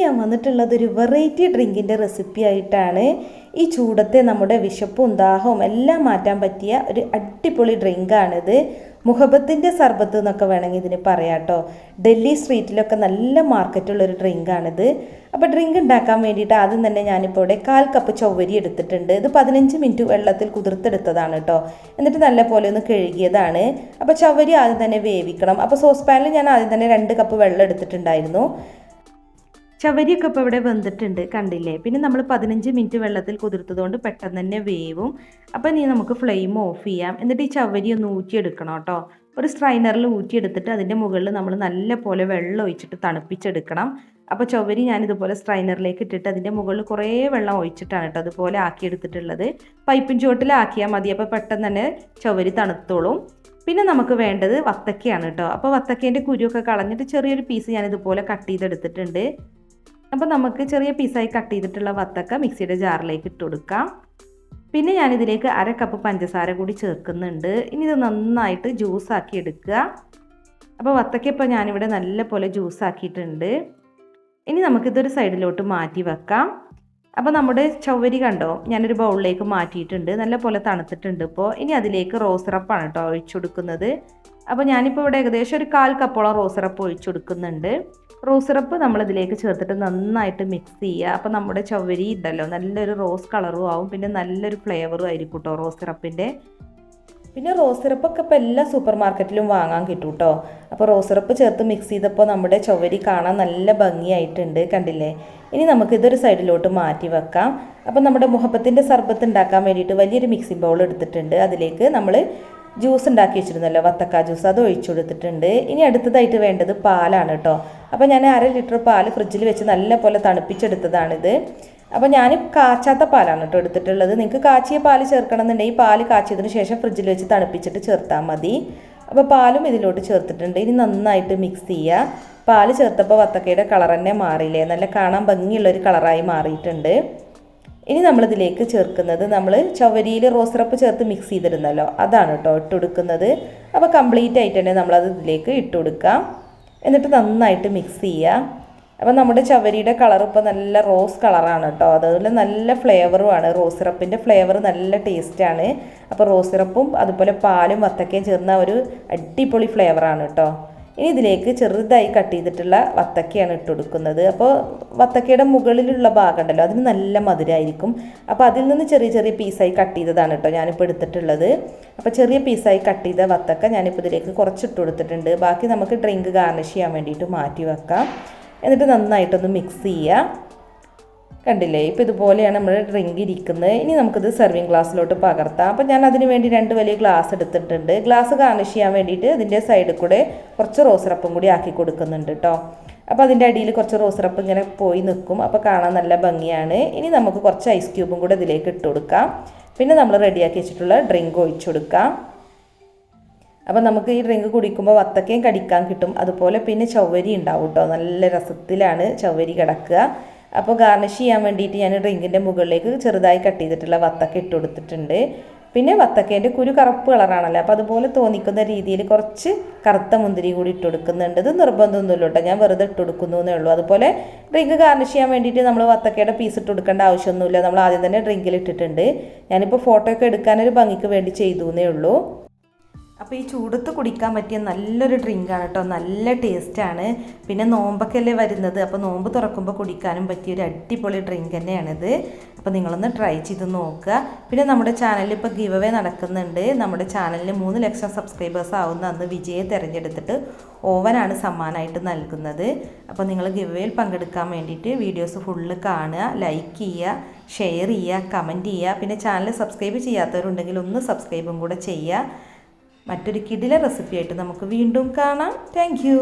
ഞാൻ വന്നിട്ടുള്ളത് ഒരു വെറൈറ്റി ഡ്രിങ്കിൻ്റെ റെസിപ്പി ആയിട്ടാണ്. ഈ ചൂടത്തെ നമ്മുടെ വിശപ്പും ദാഹവും എല്ലാം മാറ്റാൻ പറ്റിയ ഒരു അടിപൊളി ഡ്രിങ്കാണിത്. മുഹബത്തിൻ്റെ സർബത്ത് എന്നൊക്കെ വേണമെങ്കിൽ ഇതിന് പറയാം കേട്ടോ. ഡൽഹി സ്ട്രീറ്റിലൊക്കെ നല്ല മാർക്കറ്റുള്ളൊരു ഡ്രിങ്കാണിത്. അപ്പോൾ ഡ്രിങ്ക് ഉണ്ടാക്കാൻ വേണ്ടിയിട്ട് ആദ്യം തന്നെ ഞാനിപ്പോൾ ഇവിടെ 1/4 കപ്പ് ചവ്വരി എടുത്തിട്ടുണ്ട്. ഇത് 15 മിനിറ്റ് വെള്ളത്തിൽ കുതിർത്തെടുത്തതാണ് കേട്ടോ. എന്നിട്ട് നല്ല പോലെ ഒന്ന് കഴുകിയതാണ്. അപ്പോൾ ചവ്വരി ആദ്യം തന്നെ വേവിക്കണം. അപ്പോൾ സോസ് പാനിൽ ഞാൻ ആദ്യം തന്നെ 2 കപ്പ് വെള്ളം എടുത്തിട്ടുണ്ടായിരുന്നു. ചവരിയൊക്കെ ഇപ്പോൾ ഇവിടെ വെന്തിട്ടുണ്ട്, കണ്ടില്ലേ. പിന്നെ നമ്മൾ 15 മിനിറ്റ് വെള്ളത്തിൽ കുതിർത്തതുകൊണ്ട് പെട്ടെന്ന് തന്നെ വേവും. അപ്പോൾ ഇനി നമുക്ക് ഫ്ലെയിം ഓഫ് ചെയ്യാം. എന്നിട്ട് ഈ ചവരി ഒന്ന് ഊറ്റിയെടുക്കണം കേട്ടോ. ഒരു സ്ട്രൈനറിൽ ഊറ്റിയെടുത്തിട്ട് അതിൻ്റെ മുകളിൽ നമ്മൾ നല്ല പോലെ വെള്ളം ഒഴിച്ചിട്ട് തണുപ്പിച്ചെടുക്കണം. അപ്പോൾ ചവരി ഞാനിതുപോലെ സ്ട്രൈനറിലേക്ക് ഇട്ടിട്ട് അതിൻ്റെ മുകളിൽ കുറേ വെള്ളം ഒഴിച്ചിട്ടാണ് കേട്ടോ അതുപോലെ ആക്കിയെടുത്തിട്ടുള്ളത്. പൈപ്പിൻ ചുവട്ടിലാക്കിയാൽ മതി, അപ്പോൾ പെട്ടെന്ന് തന്നെ ചവരി തണുത്തോളും. പിന്നെ നമുക്ക് വേണ്ടത് വത്തക്കയാണ് കേട്ടോ. അപ്പോൾ വത്തക്കേൻ്റെ കുരുവൊക്കെ കളഞ്ഞിട്ട് ചെറിയൊരു പീസ് ഞാനിതുപോലെ കട്ട് ചെയ്തെടുത്തിട്ടുണ്ട്. അപ്പോൾ നമുക്ക് ചെറിയ പീസായി കട്ട് ചെയ്തിട്ടുള്ള വത്തക്ക മിക്സിയുടെ ജാറിലേക്ക് ഇട്ട് കൊടുക്കാം. പിന്നെ ഞാനിതിലേക്ക് 1/2 കപ്പ് പഞ്ചസാര കൂടി ചേർക്കുന്നുണ്ട്. ഇനി ഇത് നന്നായിട്ട് ജ്യൂസാക്കി എടുക്കുക. അപ്പോൾ വത്തക്ക ഇപ്പോൾ ഞാനിവിടെ നല്ല പോലെ ജ്യൂസാക്കിയിട്ടുണ്ട്. ഇനി നമുക്കിതൊരു സൈഡിലോട്ട് മാറ്റി വെക്കാം. അപ്പോൾ നമ്മുടെ ചവ്വരി കണ്ടോ ഞാനൊരു ബൗളിലേക്ക് മാറ്റിയിട്ടുണ്ട്. നല്ല പോലെ തണുത്തിട്ടുണ്ട് ഇപ്പോൾ. ഇനി അതിലേക്ക് റോസ് സിറപ്പാണ് കേട്ടോ ഒഴിച്ചു കൊടുക്കുന്നത്. അപ്പോൾ ഞാനിപ്പോൾ ഇവിടെ ഏകദേശം ഒരു 1/4 കപ്പോളം റോസ് സിറപ്പ് ഒഴിച്ചു കൊടുക്കുന്നുണ്ട്. റോസ് സിറപ്പ് നമ്മളിതിലേക്ക് ചേർത്തിട്ട് നന്നായിട്ട് മിക്സ് ചെയ്യുക. അപ്പോൾ നമ്മുടെ ചവ്വരി ഉണ്ടല്ലോ നല്ലൊരു റോസ് കളറും ആവും, പിന്നെ നല്ലൊരു ഫ്ലേവറും ആയിരിക്കും കേട്ടോ റോസ് സിറപ്പിൻ്റെ. പിന്നെ റോസ് സിറപ്പൊക്കെ ഇപ്പോൾ എല്ലാ സൂപ്പർ മാർക്കറ്റിലും വാങ്ങാൻ കിട്ടും കേട്ടോ. അപ്പോൾ റോസ് സിറപ്പ് ചേർത്ത് മിക്സ് ചെയ്തപ്പോൾ നമ്മുടെ ചവ്വരി കാണാൻ നല്ല ഭംഗിയായിട്ടുണ്ട്, കണ്ടില്ലേ. ഇനി നമുക്കിതൊരു സൈഡിലോട്ട് മാറ്റി വെക്കാം. അപ്പോൾ നമ്മുടെ മുഹബത്തിൻ്റെ സർബത്ത് ഉണ്ടാക്കാൻ വേണ്ടിയിട്ട് വലിയൊരു മിക്സിംഗ് ബൗൾ എടുത്തിട്ടുണ്ട്. അതിലേക്ക് നമ്മൾ ജ്യൂസ് ഉണ്ടാക്കി വെച്ചിരുന്നല്ലോ വത്തക്ക ജ്യൂസ്, അത് ഒഴിച്ചു കൊടുത്തിട്ടുണ്ട്. ഇനി അടുത്തതായിട്ട് വേണ്ടത് പാലാണ് കേട്ടോ. അപ്പോൾ ഞാൻ 1/2 ലിറ്റർ പാൽ ഫ്രിഡ്ജിൽ വെച്ച് നല്ല പോലെ തണുപ്പിച്ചെടുത്തതാണിത്. അപ്പോൾ ഞാൻ കാച്ചാത്ത പാലാണ് കേട്ടോ എടുത്തിട്ടുള്ളത്. നിങ്ങൾക്ക് കാച്ചിയ പാൽ ചേർക്കണമെന്നുണ്ടെങ്കിൽ പാൽ കാച്ചിയതിന് ശേഷം ഫ്രിഡ്ജിൽ വെച്ച് തണുപ്പിച്ചിട്ട് ചേർത്താൽ മതി. അപ്പോൾ പാലും ഇതിലോട്ട് ചേർത്തിട്ടുണ്ട്. ഇനി നന്നായിട്ട് മിക്സ് ചെയ്യുക. പാൽ ചേർത്തപ്പോൾ വത്തക്കയുടെ കളർ തന്നെ മാറിയില്ലേ, നല്ല കാണാൻ ഭംഗിയുള്ളൊരു കളറായി മാറിയിട്ടുണ്ട്. ഇനി നമ്മളിതിലേക്ക് ചേർക്കുന്നത് നമ്മൾ ചവരിയിൽ റോസ് സിറപ്പ് ചേർത്ത് മിക്സ് ചെയ്തിരുന്നല്ലോ, അതാണ് കേട്ടോ ഇട്ട് കൊടുക്കുന്നത്. അപ്പോൾ കംപ്ലീറ്റ് ആയിട്ട് തന്നെ നമ്മളത് ഇതിലേക്ക് ഇട്ട് കൊടുക്കാം. എന്നിട്ട് നന്നായിട്ട് മിക്സ് ചെയ്യുക. അപ്പോൾ നമ്മുടെ ചവരിയുടെ കളർ ഇപ്പോൾ നല്ല റോസ് കളറാണ് കേട്ടോ. അതുപോലെ നല്ല ഫ്ലേവറുമാണ്. റോസ് സിറപ്പിൻ്റെ ഫ്ലേവർ നല്ല ടേസ്റ്റാണ്. അപ്പോൾ റോസ് സിറപ്പും അതുപോലെ പാലും വത്തക്കയും ചേർന്ന ഒരു അടിപൊളി ഫ്ലേവറാണ് കേട്ടോ. ഇനി ഇതിലേക്ക് ചെറുതായി കട്ട് ചെയ്തിട്ടുള്ള വത്തക്കയാണ് ഇട്ട് കൊടുക്കുന്നത്. അപ്പോൾ വത്തക്കയുടെ മുകളിലുള്ള ഭാഗം ഉണ്ടല്ലോ അതിന് നല്ല മധുരമായിരിക്കും. അപ്പോൾ അതിൽ നിന്ന് ചെറിയ ചെറിയ പീസായി കട്ട് ചെയ്തതാണ് കേട്ടോ ഞാനിപ്പോൾ എടുത്തിട്ടുള്ളത്. അപ്പോൾ ചെറിയ പീസായി കട്ട് ചെയ്ത വത്തക്ക ഞാനിപ്പോൾ ഇതിലേക്ക് കുറച്ചിട്ട് കൊടുത്തിട്ടുണ്ട്. ബാക്കി നമുക്ക് ഡ്രിങ്ക് ഗാർണിഷ് ചെയ്യാൻ വേണ്ടിയിട്ട് മാറ്റി വെക്കാം. എന്നിട്ട് നന്നായിട്ടൊന്ന് മിക്സ് ചെയ്യുക. കണ്ടില്ലേ, ഇപ്പോൾ ഇതുപോലെയാണ് നമ്മുടെ ഡ്രിങ്ക് ഇരിക്കുന്നത്. ഇനി നമുക്കിത് സെർവിങ് ഗ്ലാസ്സിലോട്ട് പകർത്താം. അപ്പോൾ ഞാൻ അതിന് വേണ്ടി 2 വലിയ ഗ്ലാസ് എടുത്തിട്ടുണ്ട്. ഗ്ലാസ് ഗാർണിഷ് ചെയ്യാൻ വേണ്ടിയിട്ട് ഇതിൻ്റെ സൈഡിൽ കൂടെ കുറച്ച് റോസ് സിറപ്പും കൂടി ആക്കി കൊടുക്കുന്നുണ്ട് കേട്ടോ. അപ്പോൾ അതിൻ്റെ അടിയിൽ കുറച്ച് റോസ് സിറപ്പ് ഇങ്ങനെ പോയി നിൽക്കും. അപ്പോൾ കാണാൻ നല്ല ഭംഗിയാണ്. ഇനി നമുക്ക് കുറച്ച് ഐസ് ക്യൂബും കൂടെ ഇതിലേക്ക് ഇട്ട് കൊടുക്കാം. പിന്നെ നമ്മൾ റെഡിയാക്കി വെച്ചിട്ടുള്ള ഡ്രിങ്ക് ഒഴിച്ചു കൊടുക്കാം. അപ്പോൾ നമുക്ക് ഈ ഡ്രിങ്ക് കുടിക്കുമ്പോൾ വത്തക്കയും കടിക്കാൻ കിട്ടും. അതുപോലെ പിന്നെ ചവ്വരി ഉണ്ടാവും കേട്ടോ. നല്ല രസത്തിലാണ് ചവ്വരി കിടക്കുക. അപ്പോൾ ഗാർണിഷ് ചെയ്യാൻ വേണ്ടിയിട്ട് ഞാൻ ഡ്രിങ്കിൻ്റെ മുകളിലേക്ക് ചെറുതായി കട്ട് ചെയ്തിട്ടുള്ള വത്തക്ക ഇട്ട് കൊടുത്തിട്ടുണ്ട്. പിന്നെ വത്തക്കേൻ്റെ കുരു കറുപ്പ് കളറാണല്ലോ, അപ്പോൾ അതുപോലെ തോന്നിക്കുന്ന രീതിയിൽ കുറച്ച് കറുത്ത മുന്തിരി കൂടി ഇട്ട് കൊടുക്കുന്നുണ്ട്. ഇത് നിർബന്ധമൊന്നുമില്ല കേട്ടോ, ഞാൻ വെറുതെ ഇട്ട് കൊടുക്കുന്നു എന്നേ ഉള്ളൂ. അതുപോലെ ഡ്രിങ്ക് ഗാർണിഷ് ചെയ്യാൻ വേണ്ടിയിട്ട് നമ്മൾ വത്തക്കയുടെ പീസ് ഇട്ട് കൊടുക്കേണ്ട ആവശ്യമൊന്നുമില്ല. നമ്മൾ ആദ്യം തന്നെ ഡ്രിങ്കിൽ ഇട്ടിട്ടുണ്ട്. ഞാനിപ്പോൾ ഫോട്ടോ ഒക്കെ എടുക്കാനൊരു ഭംഗിക്ക് വേണ്ടി ചെയ്തു എന്നേ ഉള്ളൂ. അപ്പോൾ ഈ ചൂടത്ത് കുടിക്കാൻ പറ്റിയ നല്ലൊരു ഡ്രിങ്കാണ് കേട്ടോ. നല്ല ടേസ്റ്റാണ്. പിന്നെ നോമ്പൊക്കെയല്ലേ വരുന്നത്, അപ്പോൾ നോമ്പ് തുറക്കുമ്പോൾ കുടിക്കാനും പറ്റിയൊരു അടിപൊളി ഡ്രിങ്ക് തന്നെയാണിത്. അപ്പോൾ നിങ്ങളൊന്ന് ട്രൈ ചെയ്ത് നോക്കുക. പിന്നെ നമ്മുടെ ചാനലിൽ ഇപ്പോൾ ഗിവ് അവേ നടക്കുന്നുണ്ട്. നമ്മുടെ ചാനലിൽ 3 ലക്ഷം സബ്സ്ക്രൈബേഴ്സ് ആവുന്ന അന്ന് വിജയെ തിരഞ്ഞെടുത്തിട്ട് ഓവനാണ് സമ്മാനമായിട്ട് നൽകുന്നത്. അപ്പോൾ നിങ്ങൾ ഗിവ് അവേയിൽ പങ്കെടുക്കാൻ വേണ്ടിയിട്ട് വീഡിയോസ് ഫുള്ള് കാണുക, ലൈക്ക് ചെയ്യുക, ഷെയർ ചെയ്യുക, കമൻറ്റ് ചെയ്യുക. പിന്നെ ചാനൽ സബ്സ്ക്രൈബ് ചെയ്യാത്തവരുണ്ടെങ്കിൽ ഒന്ന് സബ്സ്ക്രൈബും കൂടെ ചെയ്യുക. മറ്റൊരു കിടില റെസിപ്പിയായിട്ട് നമുക്ക് വീണ്ടും കാണാം. Thank you.